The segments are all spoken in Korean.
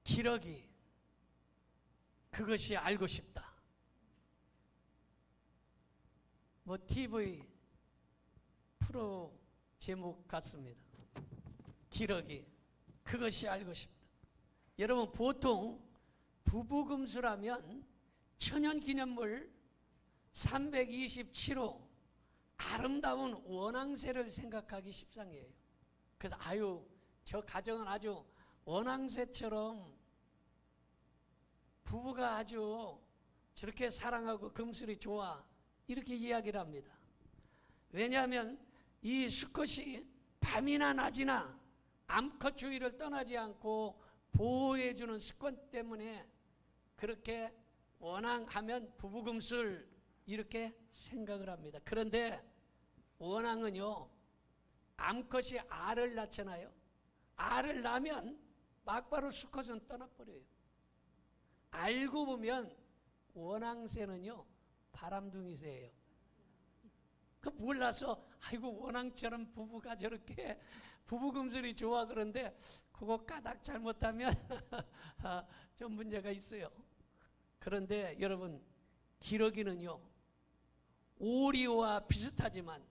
기러기, 그것이 알고 싶다. 뭐 TV 프로 제목 같습니다. 기러기, 그것이 알고 싶다. 여러분, 보통 부부금수라면 천연기념물 327호 아름다운 원앙새를 생각하기 십상이에요. 그래서 아유, 저 가정은 아주 원앙새처럼 부부가 아주 저렇게 사랑하고 금슬이 좋아, 이렇게 이야기를 합니다. 왜냐하면 이 수컷이 밤이나 낮이나 암컷 주위를 떠나지 않고 보호해주는 습관 때문에 그렇게 원앙하면 부부금술 이렇게 생각을 합니다. 그런데 원앙은요, 암컷이 알을 낳잖아요. 알을 낳으면 막바로 수컷은 떠나버려요. 알고 보면 원앙새는요, 바람둥이새예요. 그 몰라서 아이고 원앙처럼 부부가 저렇게 부부금술이 좋아, 그런데 그거 까닭 잘못하면 좀 문제가 있어요. 그런데 여러분, 기러기는요, 오리와 비슷하지만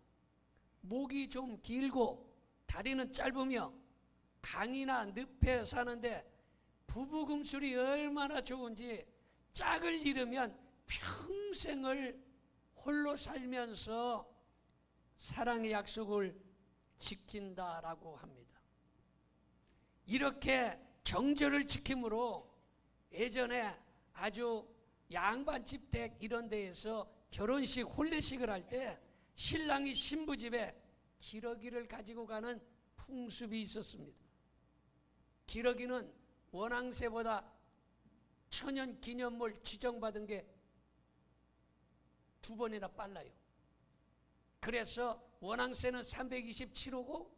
목이 좀 길고 다리는 짧으며 강이나 늪에 사는데 부부금술이 얼마나 좋은지 짝을 잃으면 평생을 홀로 살면서 사랑의 약속을 지킨다라고 합니다. 이렇게 정절을 지킴으로 예전에 아주 양반집 댁 이런 데에서 결혼식 혼례식을 할 때 신랑이 신부 집에 기러기를 가지고 가는 풍습이 있었습니다. 기러기는 원앙새보다 천연기념물 지정받은 게 2번이나 빨라요. 그래서 원앙새는 327호고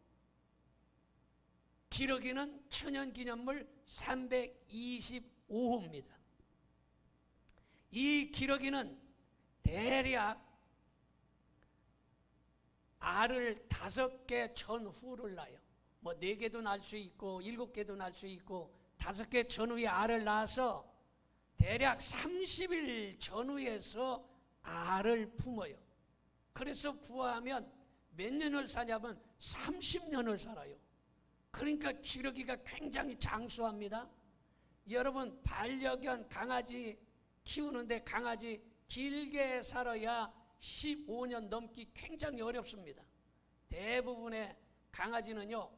기러기는 천연기념물 325호입니다. 이 기러기는 대략 알을 5개 전후를 낳아요. 뭐 4개도 낳을 수 있고 7개도 낳을 수 있고 5개 전후에 알을 낳아서 대략 30일 전후에서 알을 품어요. 그래서 부화하면 몇 년을 사냐면 30년을 살아요. 그러니까 기러기가 굉장히 장수합니다. 여러분, 반려견 강아지 키우는데 강아지 길게 살아야 15년 넘기 굉장히 어렵습니다. 대부분의 강아지는요,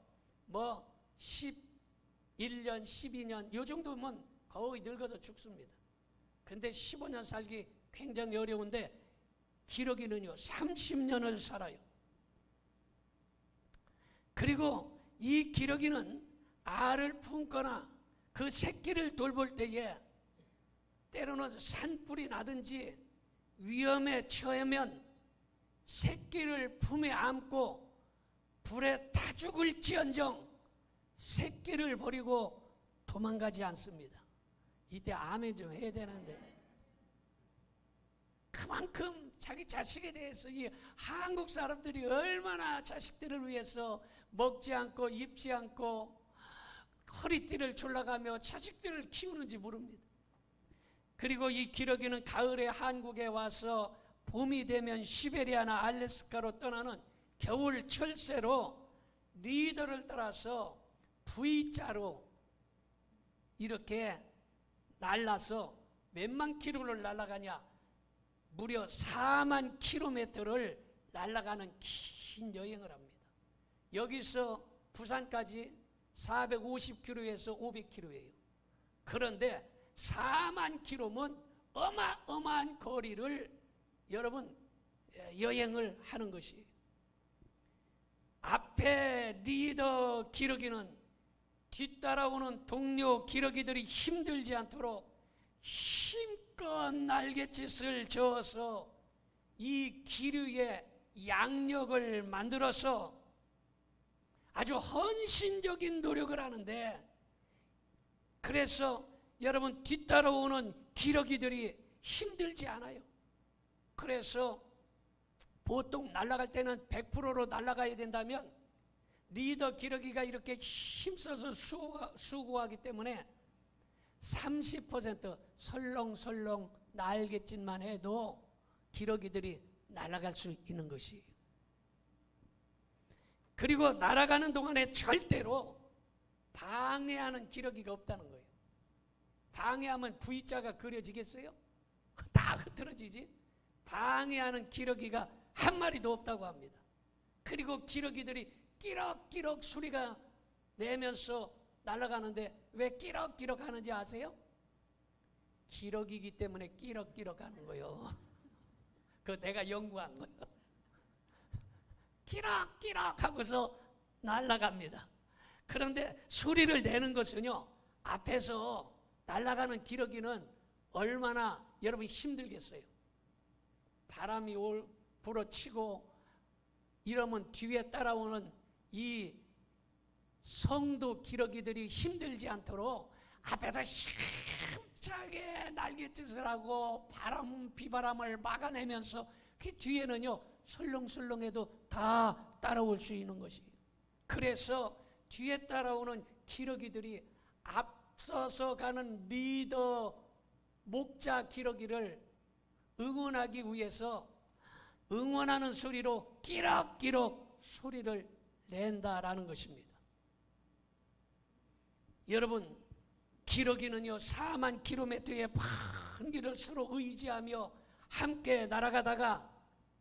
뭐 11년, 12년 요 정도면 거의 늙어서 죽습니다. 근데 15년 살기 굉장히 어려운데 기러기는요 30년을 살아요. 그리고 이 기러기는 알을 품거나 그 새끼를 돌볼 때에 때로는 산불이 나든지 위험에 처하면 새끼를 품에 안고 불에 타 죽을지언정 새끼를 버리고 도망가지 않습니다. 이때 아멘 좀 해야 되는데, 그만큼 자기 자식에 대해서 이 한국 사람들이 얼마나 자식들을 위해서 먹지 않고 입지 않고 허리띠를 졸라가며 자식들을 키우는지 모릅니다. 그리고 이 기러기는 가을에 한국에 와서 봄이 되면 시베리아나 알래스카로 떠나는 겨울 철새로 리더를 따라서 V자로 이렇게 날라서 몇만 킬로를 날아가냐, 무려 4만 킬로미터를 날아가는 긴 여행을 합니다. 여기서 부산까지 450km에서 500km예요. 그런데 4만 킬로면 어마어마한 거리를 여러분 여행을 하는 것이에요. 앞에 리더 기러기는 뒤따라오는 동료 기러기들이 힘들지 않도록 힘껏 날갯짓을 저어서 이 기류의 양력을 만들어서 아주 헌신적인 노력을 하는데, 그래서 여러분 뒤따라오는 기러기들이 힘들지 않아요. 그래서 보통 날아갈 때는 100%로 날아가야 된다면 리더 기러기가 이렇게 힘써서 수고하기 때문에 30% 설렁설렁 날갯짓만 해도 기러기들이 날아갈 수 있는 것이에요. 그리고 날아가는 동안에 절대로 방해하는 기러기가 없다는 거예요. 방해하면 V자가 그려지겠어요? 다 흐트러지지? 방해하는 기러기가 한 마리도 없다고 합니다. 그리고 기러기들이 끼럭끼럭 소리가 내면서 날아가는데 왜 끼럭끼럭 하는지 아세요? 기러기이기 때문에 끼럭끼럭 하는 거예요. 그거 내가 연구한 거예요. 끼럭끼럭 하고서 날아갑니다. 그런데 소리를 내는 것은요, 앞에서 날아가는 기러기는 얼마나 여러분이 힘들겠어요. 바람이 불어치고 이러면 뒤에 따라오는 이 성도 기러기들이 힘들지 않도록 앞에서 힘차게 날갯짓을 하고 비바람을 막아내면서 그 뒤에는요 설렁설렁해도 다 따라올 수 있는 것이에요. 그래서 뒤에 따라오는 기러기들이 앞서서 가는 리더 목자 기러기를 응원하기 위해서 응원하는 소리로 끼럭끼럭 소리를 낸다라는 것입니다. 여러분, 기러기는요 4만 킬로미터의 큰 길을 서로 의지하며 함께 날아가다가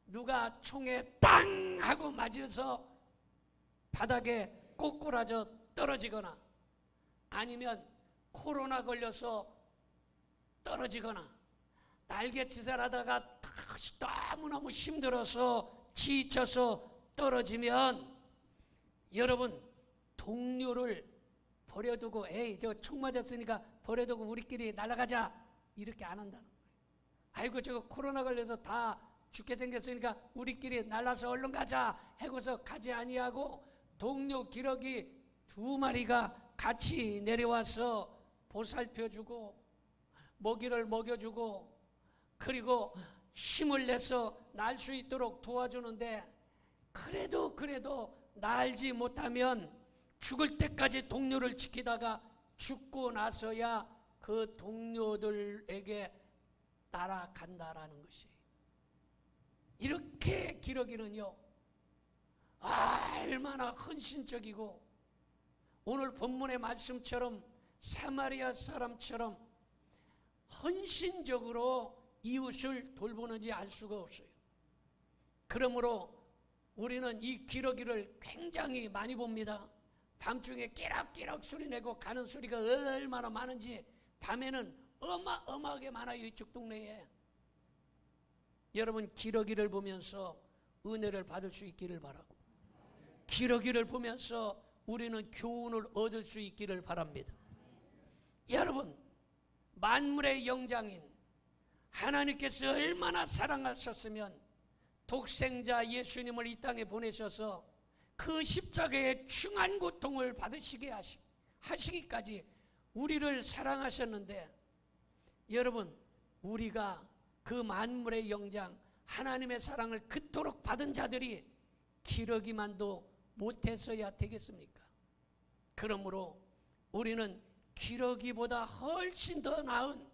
누가 총에 땅 하고 맞아서 바닥에 꼬꾸라져 떨어지거나 아니면 코로나 걸려서 떨어지거나 날갯짓을 하다가 너무너무 힘들어서 지쳐서 떨어지면 여러분 동료를 버려두고 에이 저 총 맞았으니까 버려두고 우리끼리 날아가자 이렇게 안 한다는 거예요. 아이고 저거 코로나 걸려서 다 죽게 생겼으니까 우리끼리 날아서 얼른 가자 하고서 가지 아니하고 동료 기러기 2마리가 같이 내려와서 보살펴주고 먹이를 먹여주고 그리고 힘을 내서 날 수 있도록 도와주는데 그래도 날지 못하면 죽을 때까지 동료를 지키다가 죽고 나서야 그 동료들에게 날아간다라는 것이. 이렇게 기러기는요 얼마나 헌신적이고 오늘 본문의 말씀처럼 사마리아 사람처럼 헌신적으로 이웃을 돌보는지 알 수가 없어요. 그러므로 우리는 이 기러기를 굉장히 많이 봅니다. 밤중에 끼락끼락 소리 내고 가는 소리가 얼마나 많은지 밤에는 어마어마하게 많아요. 이쪽 동네에. 여러분 기러기를 보면서 은혜를 받을 수 있기를 바라고 기러기를 보면서 우리는 교훈을 얻을 수 있기를 바랍니다. 여러분 만물의 영장인 하나님께서 얼마나 사랑하셨으면 독생자 예수님을 이 땅에 보내셔서 그 십자가의 중한 고통을 받으시게 하시기까지 우리를 사랑하셨는데 여러분 우리가 그 만물의 영장 하나님의 사랑을 그토록 받은 자들이 기러기만도 못했어야 되겠습니까? 그러므로 우리는 기러기보다 훨씬 더 나은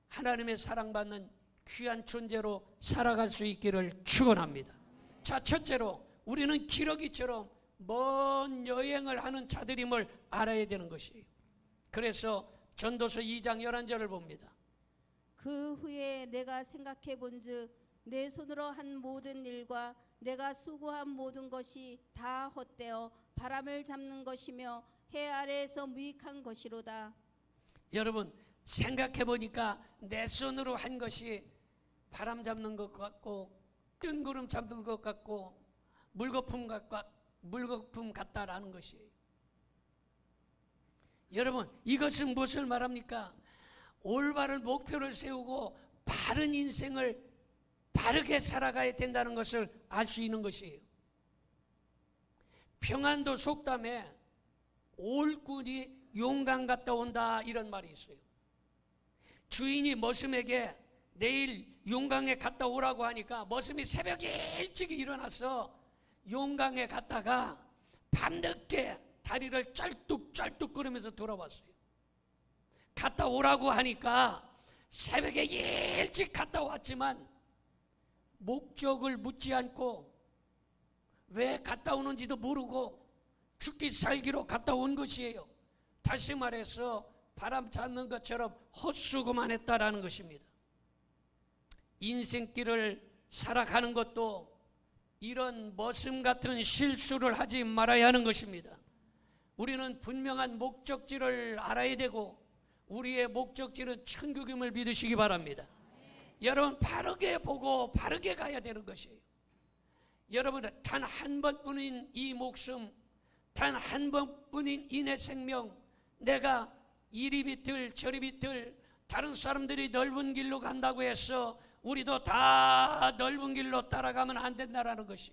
하나님의 사랑받는 귀한 존재로 살아갈 수 있기를 축원합니다. 자, 첫째로 우리는 기러기처럼 먼 여행을 하는 자들임을 알아야 되는 것이에요. 그래서 전도서 2장 11절을 봅니다. 그 후에 내가 생각해 본즉 내 손으로 한 모든 일과 내가 수고한 모든 것이 다 헛되어 바람을 잡는 것이며 해 아래에서 무익한 것이로다. 여러분 생각해 보니까 내 손으로 한 것이 바람 잡는 것 같고 뜬구름 잡는 것 같고 물거품 같다라는 것이에요. 여러분 이것은 무엇을 말합니까? 올바른 목표를 세우고 바른 인생을 바르게 살아가야 된다는 것을 알 수 있는 것이에요. 평안도 속담에 올꾼이 용강 갔다 온다 이런 말이 있어요. 주인이 머슴에게 내일 용강에 갔다 오라고 하니까 머슴이 새벽에 일찍 일어나서 용강에 갔다가 밤늦게 다리를 쩔뚝쩔뚝 거리면서 돌아왔어요. 갔다 오라고 하니까 새벽에 일찍 갔다 왔지만 목적을 묻지 않고 왜 갔다 오는지도 모르고 죽기 살기로 갔다 온 것이에요. 다시 말해서 바람 잡는 것처럼 헛수고만 했다라는 것입니다. 인생길을 살아가는 것도 이런 머슴 같은 실수를 하지 말아야 하는 것입니다. 우리는 분명한 목적지를 알아야 되고 우리의 목적지는 천국임을 믿으시기 바랍니다. 여러분 바르게 보고 바르게 가야 되는 것이에요. 여러분 단 한 번뿐인 이 목숨, 단 한 번뿐인 이 내 생명, 내가 이리 비틀 저리 비틀 다른 사람들이 넓은 길로 간다고 해서 우리도 다 넓은 길로 따라가면 안 된다는 것이,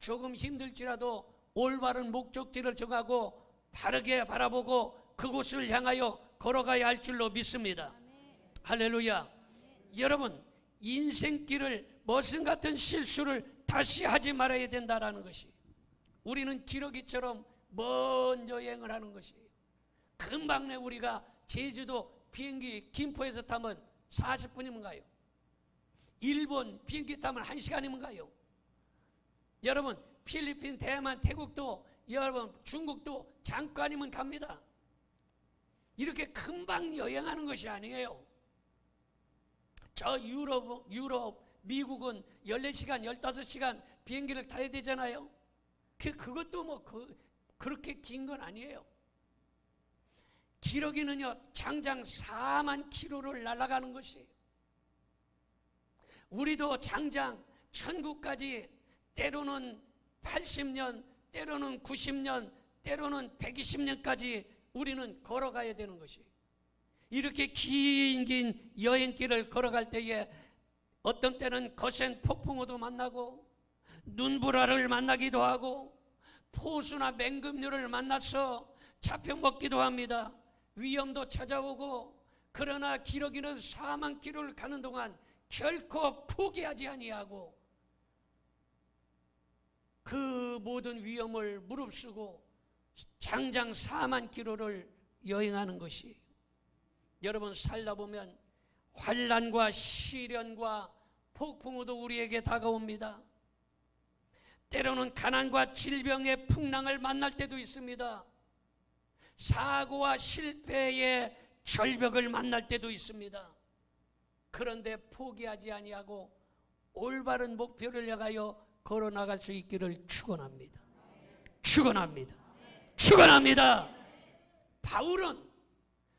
조금 힘들지라도 올바른 목적지를 정하고 바르게 바라보고 그곳을 향하여 걸어가야 할 줄로 믿습니다. 할렐루야. 여러분 인생길을 머슴 같은 실수를 다시 하지 말아야 된다는 것이, 우리는 기러기처럼 먼 여행을 하는 것이에요. 금방 내 우리가 제주도 비행기 김포에서 타면 40분이면 가요. 일본 비행기 타면 1시간이면 가요. 여러분 필리핀, 대만, 태국도, 여러분 중국도 잠깐이면 갑니다. 이렇게 금방 여행하는 것이 아니에요. 저 유럽, 미국은 14시간, 15시간 비행기를 타야 되잖아요. 그것도 뭐 그렇게 긴 건 아니에요. 기러기는요 장장 4만 킬로를 날아가는 것이에요. 우리도 장장 천국까지 때로는 80년, 때로는 90년, 때로는 120년까지 우리는 걸어가야 되는 것이에요. 이렇게 긴 여행길을 걸어갈 때에 어떤 때는 거센 폭풍우도 만나고 눈보라를 만나기도 하고 포수나 맹금류를 만나서 잡혀먹기도 합니다. 위험도 찾아오고, 그러나 기러기는 4만 킬로를 가는 동안 결코 포기하지 아니하고 그 모든 위험을 무릅쓰고 장장 4만 킬로를 여행하는 것이에요. 여러분 살다 보면 환난과 시련과 폭풍우도 우리에게 다가옵니다. 때로는 가난과 질병의 풍랑을 만날 때도 있습니다. 사고와 실패의 절벽을 만날 때도 있습니다. 그런데 포기하지 아니하고 올바른 목표를 향하여 걸어나갈 수 있기를 축원합니다. 축원합니다. 축원합니다.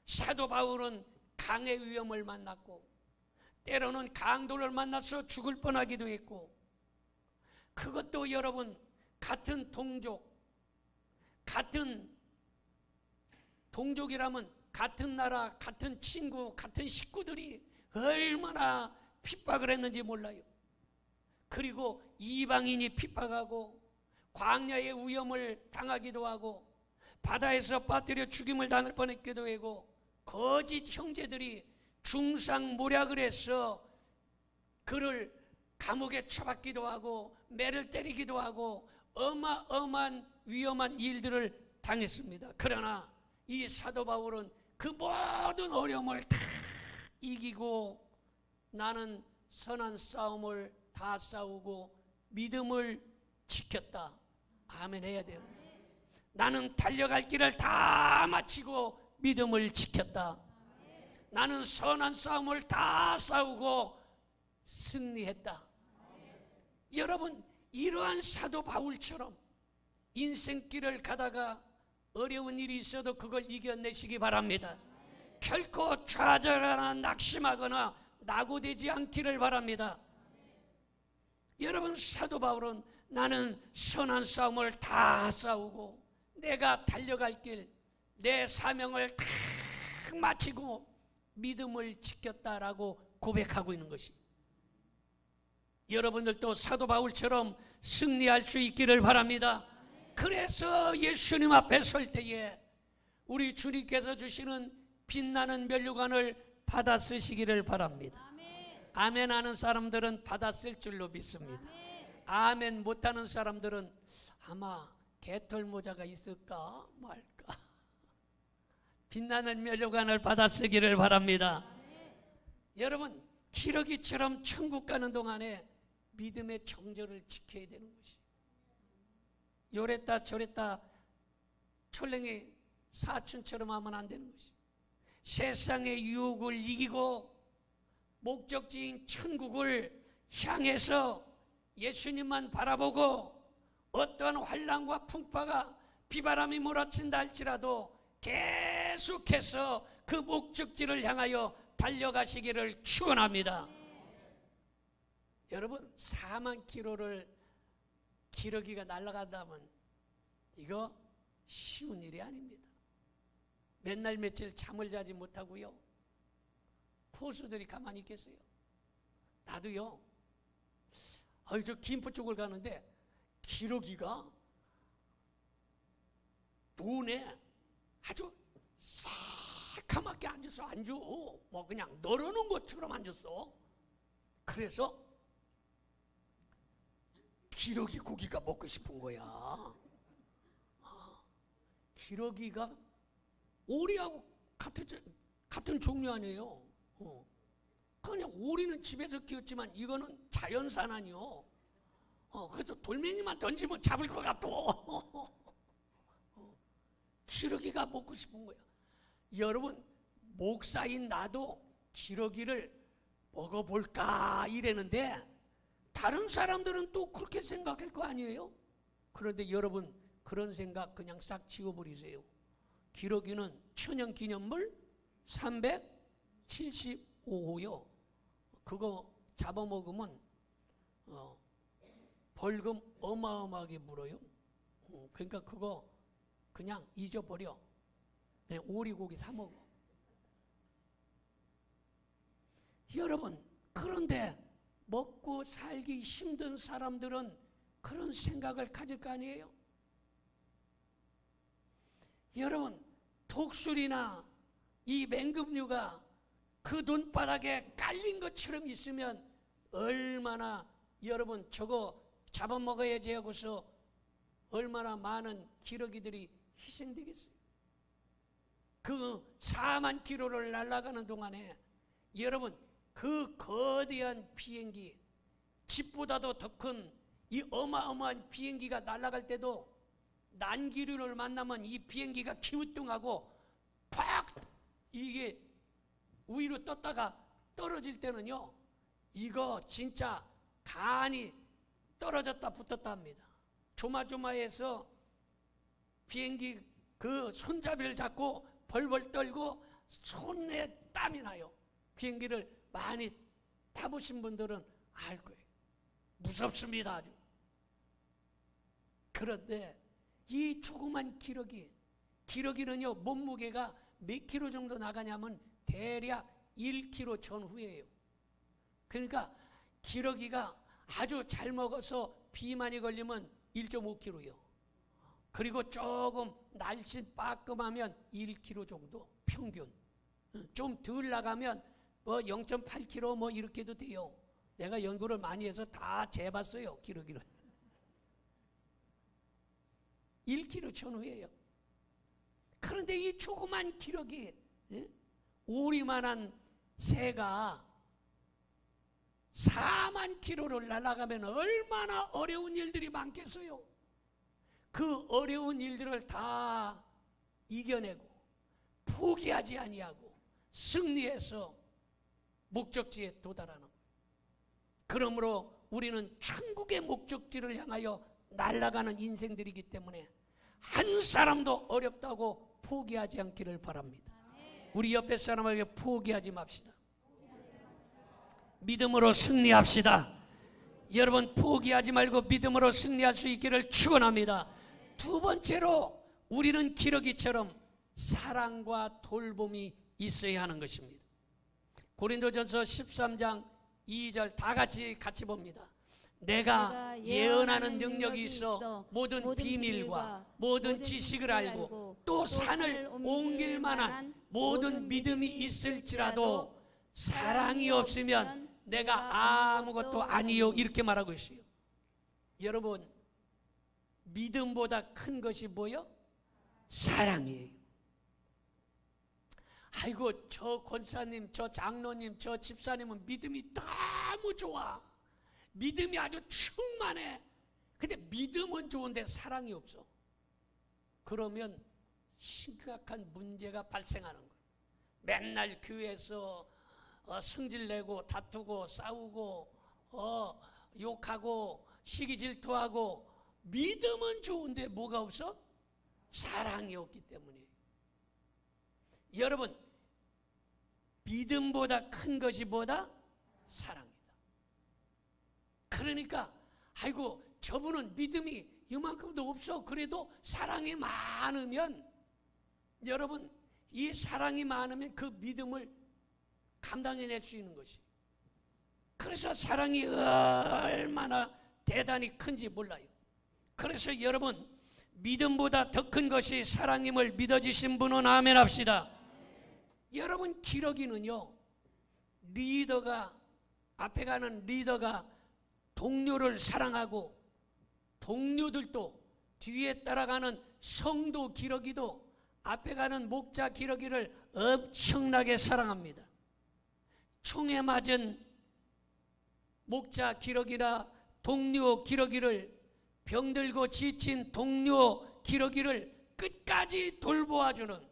사도 바울은 강의 위험을 만났고 때로는 강도를 만나서 죽을 뻔하기도 했고, 그것도 여러분 같은 동족이라면 같은 나라, 같은 친구, 같은 식구들이 얼마나 핍박을 했는지 몰라요. 그리고 이방인이 핍박하고 광야의 위험을 당하기도 하고 바다에서 빠뜨려 죽임을 당할 뻔했기도 하고 거짓 형제들이 중상모략을 해서 그를 감옥에 처박기도 하고 매를 때리기도 하고 어마어마한 위험한 일들을 당했습니다. 그러나 이 사도 바울은 그 모든 어려움을 다 이기고 나는 선한 싸움을 다 싸우고 믿음을 지켰다. 아멘 해야 돼요. 나는 달려갈 길을 다 마치고 믿음을 지켰다. 나는 선한 싸움을 다 싸우고 승리했다. 여러분 이러한 사도 바울처럼 인생길을 가다가 어려운 일이 있어도 그걸 이겨내시기 바랍니다. 결코 좌절하거나 낙심하거나 낙오되지 않기를 바랍니다. 여러분 사도 바울은 나는 선한 싸움을 다 싸우고 내가 달려갈 길, 내 사명을 다 마치고 믿음을 지켰다라고 고백하고 있는 것이, 여러분들도 사도 바울처럼 승리할 수 있기를 바랍니다. 그래서 예수님 앞에 설 때에 우리 주님께서 주시는 빛나는 면류관을 받아 쓰시기를 바랍니다. 아멘 하는 사람들은 받아 쓸 줄로 믿습니다. 아멘 못하는 사람들은 아마 개털 모자가 있을까 말까. 빛나는 면류관을 받아 쓰기를 바랍니다. 여러분, 기러기처럼 천국 가는 동안에 믿음의 정절을 지켜야 되는 것이. 요랬다 저랬다 촐랭이 사춘처럼 하면 안 되는 것이. 세상의 유혹을 이기고 목적지인 천국을 향해서 예수님만 바라보고 어떠한 환난과 풍파가 비바람이 몰아친다 할지라도 계속해서 그 목적지를 향하여 달려가시기를 축원합니다. 여러분, 4만 킬로를 기러기가 날아간다면 이거 쉬운 일이 아닙니다. 맨날 며칠 잠을 자지 못하고요. 포수들이 가만히 있겠어요? 나도요. 저 김포 쪽을 가는데 기러기가 논에 아주 새카맣게 앉아서 뭐 그냥 널어놓은 것처럼 앉았어. 그래서 기러기 고기가 먹고 싶은 거야. 기러기가 오리하고 같은 종류 아니에요. 그냥 오리는 집에서 키웠지만 이거는 자연산 아니요. 그래도 돌멩이만 던지면 잡을 것 같고. 기러기가 먹고 싶은 거야. 여러분, 목사인 나도 기러기를 먹어볼까 이랬는데 다른 사람들은 또 그렇게 생각할 거 아니에요? 그런데 여러분, 그런 생각 그냥 싹 지워버리세요. 기러기는 천연기념물 375호요. 그거 잡아먹으면 벌금 어마어마하게 물어요. 그러니까 그거 그냥 잊어버려. 그냥 오리고기 사 먹어. 여러분, 그런데 먹고 살기 힘든 사람들은 그런 생각을 가질 거 아니에요? 여러분, 독수리나 이 맹금류가 그 눈바닥에 깔린 것처럼 있으면 얼마나 여러분 저거 잡아먹어야지 하고서 얼마나 많은 기러기들이 희생되겠어요. 그 4만 킬로를 날아가는 동안에 여러분, 그 거대한 비행기, 집보다도 더 큰 이 어마어마한 비행기가 날아갈 때도 난기류를 만나면 이 비행기가 기우뚱하고 팍 이게 위로 떴다가 떨어질 때는요, 이거 진짜 간이 떨어졌다 붙었다 합니다. 조마조마해서 비행기 그 손잡이를 잡고 벌벌 떨고 손에 땀이 나요. 비행기를 많이 타보신 분들은 알 거예요. 무섭습니다, 아주. 그런데 이 조그만 기러기는요, 몸무게가 몇 킬로 정도 나가냐면 대략 1킬로 전후예요. 그러니까 기러기가 아주 잘 먹어서 비만이 걸리면 1.5킬로요. 그리고 조금 날씬 빠끔하면 1킬로 정도 평균. 좀 덜 나가면 뭐 0.8킬로 뭐 이렇게도 돼요. 내가 연구를 많이 해서 다 재봤어요, 기러기를. 1킬로 전후예요. 그런데 이 조그만 기러기, 오리만한 새가 4만 킬로를 날아가면 얼마나 어려운 일들이 많겠어요. 그 어려운 일들을 다 이겨내고 포기하지 아니하고 승리해서 목적지에 도달하는 거예요. 그러므로 우리는 천국의 목적지를 향하여 날아가는 인생들이기 때문에 한 사람도 어렵다고 포기하지 않기를 바랍니다. 우리 옆에 사람에게 포기하지 맙시다. 믿음으로 승리합시다. 여러분, 포기하지 말고 믿음으로 승리할 수 있기를 축원합니다. 두 번째로 우리는 기러기처럼 사랑과 돌봄이 있어야 하는 것입니다. 고린도전서 13장 2절 다 같이 봅니다. 내가 예언하는 능력이 있어 모든 비밀과 모든 지식을 알고 또 산을 옮길 만한 모든 믿음이 있을지라도 사랑이 없으면 내가 아무것도 아니요, 이렇게 말하고 있어요. 여러분, 믿음보다 큰 것이 뭐요? 사랑이에요. 아이고, 저 권사님, 저 장로님, 저 집사님은 믿음이 너무 좋아. 믿음이 아주 충만해. 근데 믿음은 좋은데 사랑이 없어. 그러면 심각한 문제가 발생하는 거예요. 맨날 교회에서 승질내고 다투고 싸우고 욕하고 시기 질투하고, 믿음은 좋은데 뭐가 없어? 사랑이 없기 때문이에요. 여러분, 믿음보다 큰 것이 뭐다? 사랑이다. 그러니까 아이고, 저분은 믿음이 이만큼도 없어. 그래도 사랑이 많으면, 여러분, 이 사랑이 많으면 그 믿음을 감당해낼 수 있는 것이. 그래서 사랑이 얼마나 대단히 큰지 몰라요. 그래서 여러분, 믿음보다 더 큰 것이 사랑임을 믿어지신 분은 아멘 합시다. 여러분, 기러기는요, 리더가, 앞에 가는 리더가 동료를 사랑하고, 동료들도 뒤에 따라가는 성도 기러기도 앞에 가는 목자 기러기를 엄청나게 사랑합니다. 총에 맞은 목자 기러기나 동료 기러기를, 병들고 지친 동료 기러기를 끝까지 돌보아주는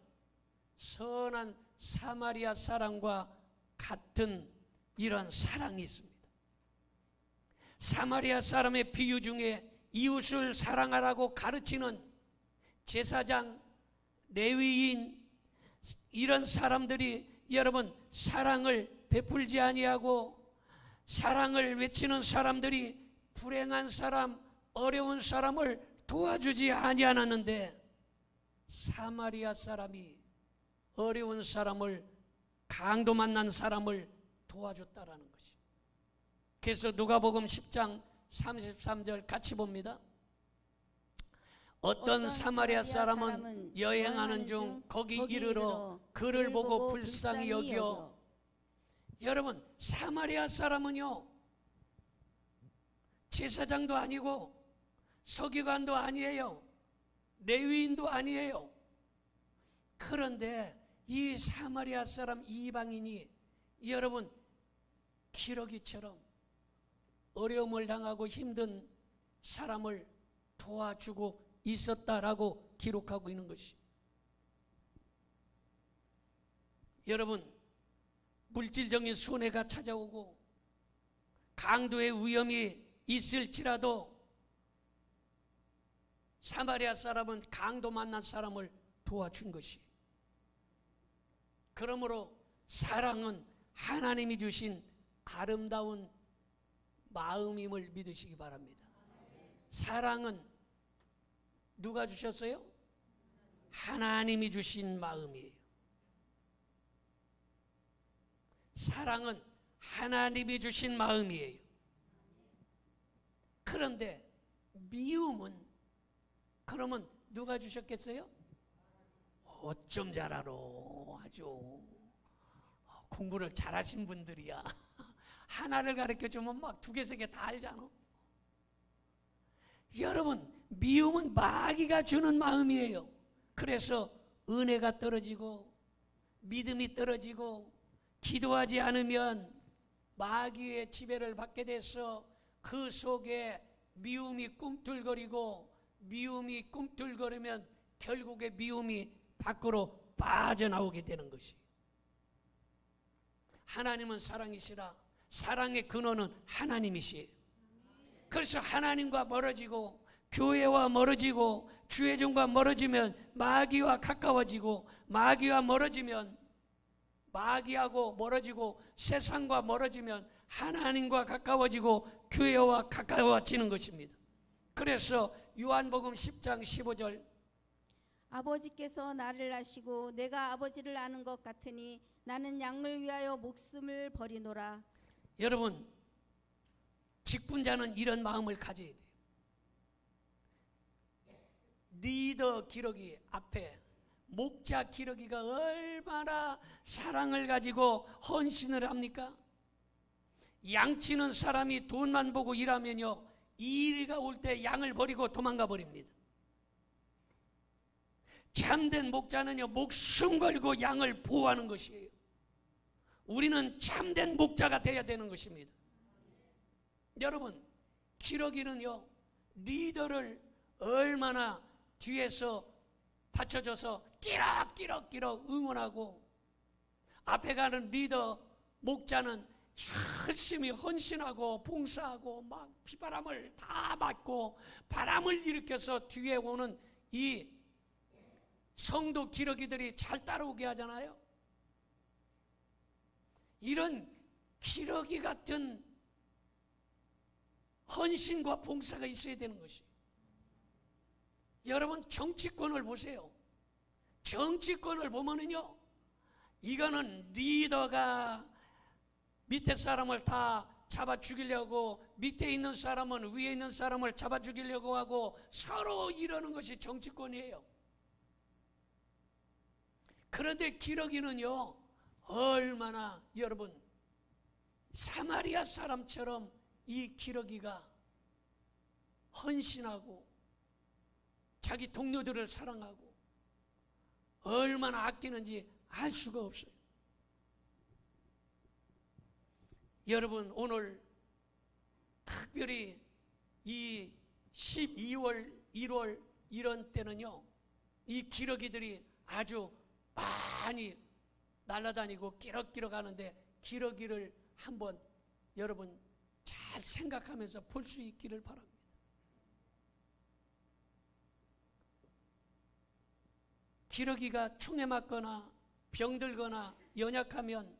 선한 사마리아 사람과 같은 이런 사랑이 있습니다. 사마리아 사람의 비유 중에 이웃을 사랑하라고 가르치는 제사장, 레위인, 이런 사람들이 여러분 사랑을 베풀지 아니하고, 사랑을 외치는 사람들이 불행한 사람, 어려운 사람을 도와주지 아니하는데, 사마리아 사람이 어려운 사람을, 강도 만난 사람을 도와줬다라는 것이. 그래서 누가복음 10장 33절 같이 봅니다. 어떤 사마리아 사람은 여행하는 중 거기 이르러 그를 보고 불쌍히 여겨. 여러분, 사마리아 사람은요, 제사장도 아니고 서기관도 아니에요. 레위인도 아니에요. 그런데 이 사마리아 사람 이방인이 여러분 기러기처럼 어려움을 당하고 힘든 사람을 도와주고 있었다라고 기록하고 있는 것이. 여러분, 물질적인 손해가 찾아오고 강도의 위험이 있을지라도 사마리아 사람은 강도 만난 사람을 도와준 것이. 그러므로 사랑은 하나님이 주신 아름다운 마음임을 믿으시기 바랍니다. 사랑은 누가 주셨어요? 하나님이 주신 마음이에요. 사랑은 하나님이 주신 마음이에요. 그런데 미움은 그러면 누가 주셨겠어요? 어쩜 잘 알아. 아주 공부를 잘하신 분들이야. 하나를 가르쳐주면 막 두 개, 세 개 다 알잖아. 여러분, 미움은 마귀가 주는 마음이에요. 그래서 은혜가 떨어지고 믿음이 떨어지고 기도하지 않으면 마귀의 지배를 받게 돼서 그 속에 미움이 꿈틀거리고, 미움이 꿈틀거리면 결국에 미움이 밖으로 빠져나오게 되는 것이. 하나님은 사랑이시라. 사랑의 근원은 하나님이시에요. 그래서 하나님과 멀어지고 교회와 멀어지고 주의 종과 멀어지면 마귀와 가까워지고, 마귀와 멀어지면, 마귀하고 멀어지고 세상과 멀어지면 하나님과 가까워지고 교회와 가까워지는 것입니다. 그래서 요한복음 10장 15절, 아버지께서 나를 아시고 내가 아버지를 아는 것 같으니 나는 양을 위하여 목숨을 버리노라. 여러분, 직분자는 이런 마음을 가져야 돼요. 리더 기러기 앞에 목자 기러기가 얼마나 사랑을 가지고 헌신을 합니까? 양치는 사람이 돈만 보고 일하면요, 이리가 올 때 양을 버리고 도망가 버립니다. 참된 목자는요, 목숨 걸고 양을 보호하는 것이에요. 우리는 참된 목자가 되어야 되는 것입니다. 여러분, 기러기는요, 리더를 얼마나 뒤에서 받쳐줘서 끼럭끼럭끼럭 응원하고, 앞에 가는 리더 목자는 열심히 헌신하고 봉사하고 막 비바람을 다 맞고 바람을 일으켜서 뒤에 오는 이 성도 기러기들이 잘 따라오게 하잖아요. 이런 기러기 같은 헌신과 봉사가 있어야 되는 것이에요. 여러분, 정치권을 보세요. 정치권을 보면은요, 이거는 리더가 밑에 사람을 다 잡아 죽이려고, 밑에 있는 사람은 위에 있는 사람을 잡아 죽이려고 하고 서로 이러는 것이 정치권이에요. 그런데 기러기는요, 얼마나 여러분, 사마리아 사람처럼 이 기러기가 헌신하고 자기 동료들을 사랑하고 얼마나 아끼는지 알 수가 없어요. 여러분, 오늘 특별히 이 12월, 1월 이런 때는요, 이 기러기들이 아주 많이 날아다니고 끼럭끼럭 하는데, 기러기를 한번 여러분 잘 생각하면서 볼 수 있기를 바랍니다. 기러기가 총에 맞거나 병들거나 연약하면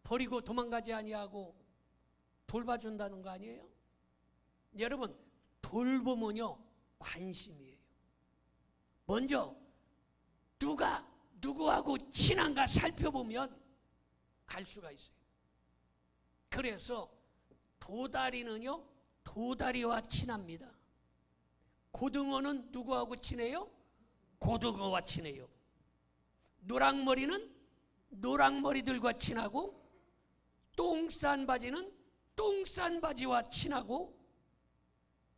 버리고 도망가지 아니하고 돌봐준다는 거 아니에요? 여러분, 돌보면요, 관심이에요. 먼저 누가 누구하고 친한가 살펴보면 알 수가 있어요. 그래서 도다리는요, 도다리와 친합니다. 고등어는 누구하고 친해요? 고등어와 친해요. 노랑머리는 노랑머리들과 친하고, 똥싼 바지는 똥싼 바지와 친하고,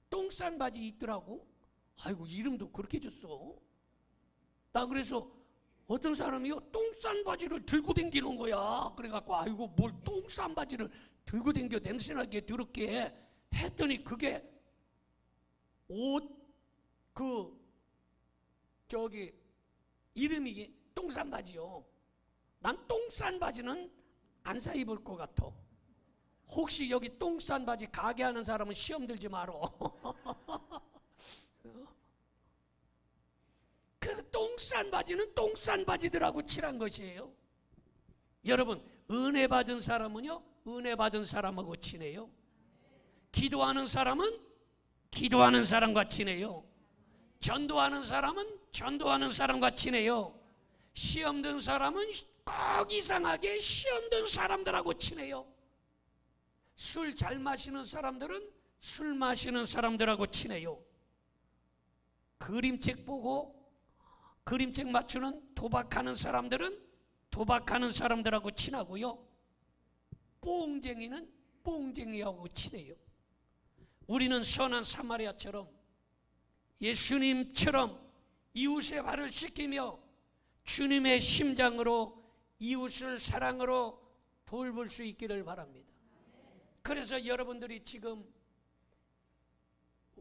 똥싼 바지 있더라고. 아이고, 이름도 그렇게 줬어. 나 그래서 어떤 사람이요, 똥싼 바지를 들고 다니는 거야. 그래갖고 아이고, 뭘 똥싼 바지를 들고 다녀, 냄새나게 더럽게 했더니 그게 옷 이름이 똥싼 바지요. 난 똥싼 바지는 안 사 입을 것 같아. 혹시 여기 똥싼 바지 가게 하는 사람은 시험 들지 말어. 그 똥싼 바지는 똥싼 바지들하고 칠한 것이에요. 여러분, 은혜 받은 사람은요, 은혜 받은 사람하고 친해요. 기도하는 사람은 기도하는 사람과 친해요. 전도하는 사람은 전도하는 사람과 친해요. 시험 든 사람은 꼭 이상하게 시험 든 사람들하고 친해요. 술 잘 마시는 사람들은 술 마시는 사람들하고 친해요. 그림책 보고 그림책 맞추는 도박하는 사람들은 도박하는 사람들하고 친하고요. 뽕쟁이는 뽕쟁이하고 친해요. 우리는 선한 사마리아처럼 예수님처럼 이웃의 발을 씻기며 주님의 심장으로 이웃을 사랑으로 돌볼 수 있기를 바랍니다. 그래서 여러분들이 지금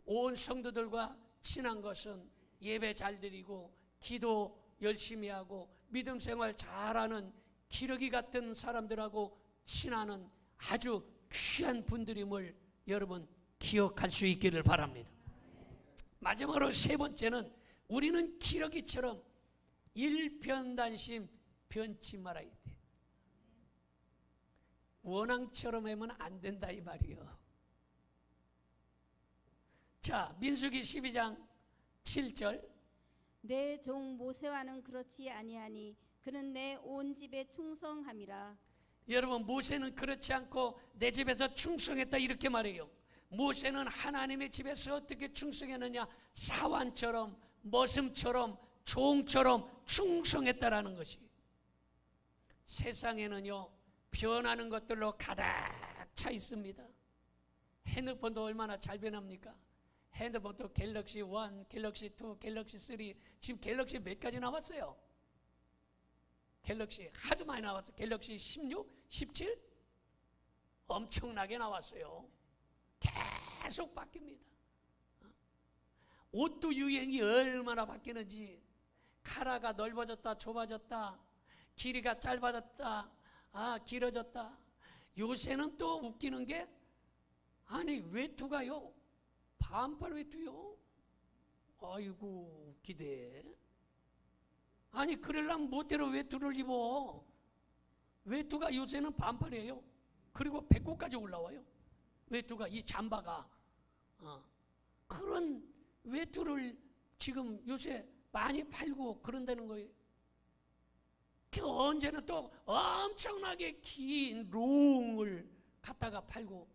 온 성도들과 친한 것은 예배 잘 드리고 기도 열심히 하고 믿음 생활 잘하는 기러기 같은 사람들하고 친하는 아주 귀한 분들임을 여러분 기억할 수 있기를 바랍니다. 마지막으로 세 번째는 우리는 기러기처럼 일편단심 변치 말아야 돼. 원앙처럼 하면 안 된다 이 말이요. 자, 민수기 12장 7절. 내 종 모세와는 그렇지 아니하니 그는 내 온 집에 충성함이라. 여러분, 모세는 그렇지 않고 내 집에서 충성했다 이렇게 말해요. 모세는 하나님의 집에서 어떻게 충성했느냐? 사환처럼, 머슴처럼, 종처럼 충성했다라는 것이. 세상에는요, 변하는 것들로 가득 차 있습니다. 핸드폰도 얼마나 잘 변합니까? 핸드폰도 갤럭시 1, 갤럭시 2, 갤럭시 3, 지금 갤럭시 몇 가지 나왔어요? 갤럭시 하도 많이 나왔어요. 갤럭시 16, 17? 엄청나게 나왔어요. 계속 바뀝니다. 옷도 유행이 얼마나 바뀌는지, 카라가 넓어졌다 좁아졌다, 길이가 짧아졌다 길어졌다. 요새는 또 웃기는 게, 아니 외투가요, 반팔 외투요. 아이고 웃기대. 아니 그러려면 멋대로 외투를 입어. 외투가 요새는 반팔이에요. 그리고 배꼽까지 올라와요. 외투가, 이 잠바가. 그런 외투를 지금 요새 많이 팔고 그런다는 거예요. 언제는 또 엄청나게 긴 롱을 갖다가 팔고,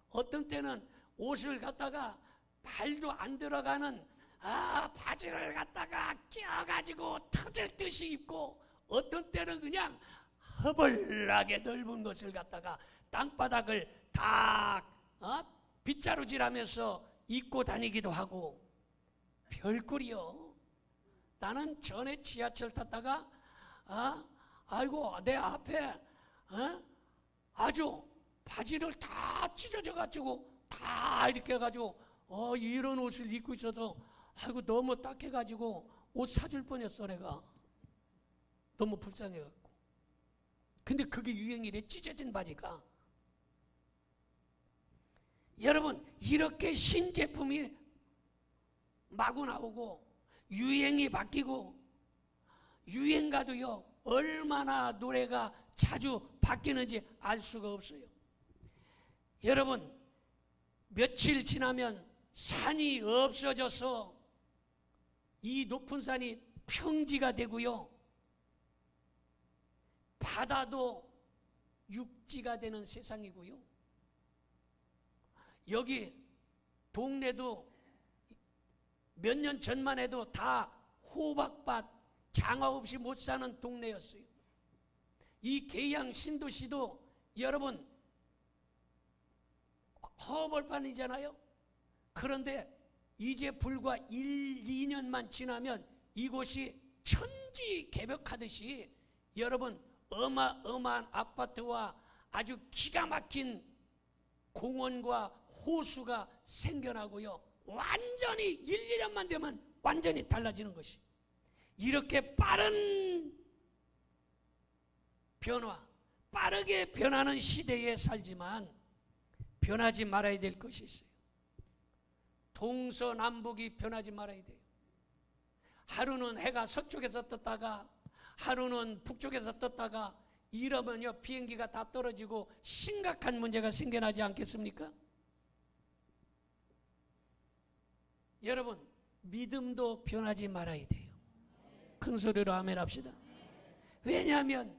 어떤 때는 옷을 갖다가 발도 안 들어가는 바지를 갖다가 껴가지고 터질 듯이 입고, 어떤 때는 그냥 허벌나게 넓은 것을 갖다가 땅바닥을 다 빗자루질하면서 입고 다니기도 하고. 별꼴이요. 나는 전에 지하철 탔다가 아이고 내 앞에 아주 바지를 다 찢어져 가지고 다 이렇게 해가지고 이런 옷을 입고 있어서 아이고 너무 딱해 가지고 옷 사줄 뻔했어. 내가 너무 불쌍해 갖고. 근데 그게 유행이래, 찢어진 바지가. 여러분, 이렇게 신제품이 마구 나오고 유행이 바뀌고, 유행가도요 얼마나 노래가 자주 바뀌는지 알 수가 없어요. 여러분, 며칠 지나면 산이 없어져서 이 높은 산이 평지가 되고요, 바다도 육지가 되는 세상이고요, 여기 동네도 몇 년 전만 해도 다 호박밭, 장화 없이 못 사는 동네였어요. 이 계양 신도시도 여러분 허벌판이잖아요. 그런데 이제 불과 1, 2년만 지나면 이곳이 천지개벽하듯이 여러분 어마어마한 아파트와 아주 기가 막힌 공원과 호수가 생겨나고요, 완전히 1, 2년만 되면 완전히 달라지는 것이. 이렇게 빠른 변화, 빠르게 변하는 시대에 살지만 변하지 말아야 될 것이 있어요. 동서남북이 변하지 말아야 돼요. 하루는 해가 서쪽에서 떴다가 하루는 북쪽에서 떴다가 이러면요 비행기가 다 떨어지고 심각한 문제가 생겨나지 않겠습니까? 여러분, 믿음도 변하지 말아야 돼요. 큰 소리로 아멘 합시다. 왜냐하면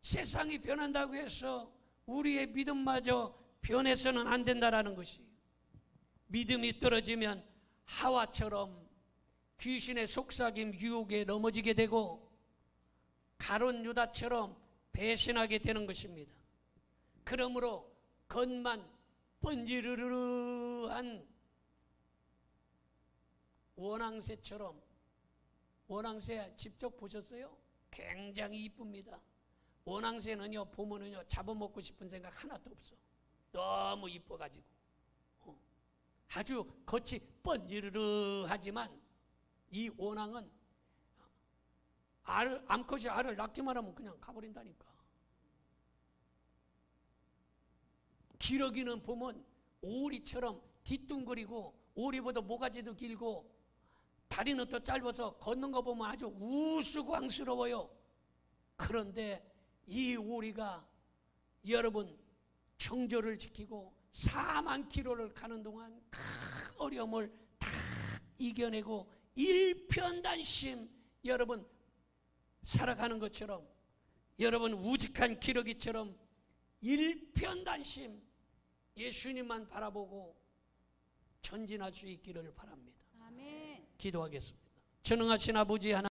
세상이 변한다고 해서 우리의 믿음마저 변해서는 안 된다라는 것이. 믿음이 떨어지면 하와처럼 귀신의 속삭임 유혹에 넘어지게 되고 가룟 유다처럼 배신하게 되는 것입니다. 그러므로 겉만 번지르르한 원앙새처럼, 원앙새 직접 보셨어요? 굉장히 이쁩니다. 원앙새는요 보면은요 잡아먹고 싶은 생각 하나도 없어. 너무 이뻐가지고 아주 겉이 번지르르하지만 이 원앙은 암컷이 알을 낳기만 하면 그냥 가버린다니까. 기러기는 보면 오리처럼 뒤뚱거리고 오리보다 모가지도 길고 다리는 더 짧아서 걷는 거 보면 아주 우스꽝스러워요. 그런데 이 오리가 여러분 정절을 지키고 4만 킬로를 가는 동안 큰 어려움을 다 이겨내고 일편단심 여러분 살아가는 것처럼, 여러분 우직한 기러기처럼 일편단심 예수님만 바라보고 전진할 수 있기를 바랍니다. 아멘. 기도하겠습니다. 전능하신 아버지 하나님,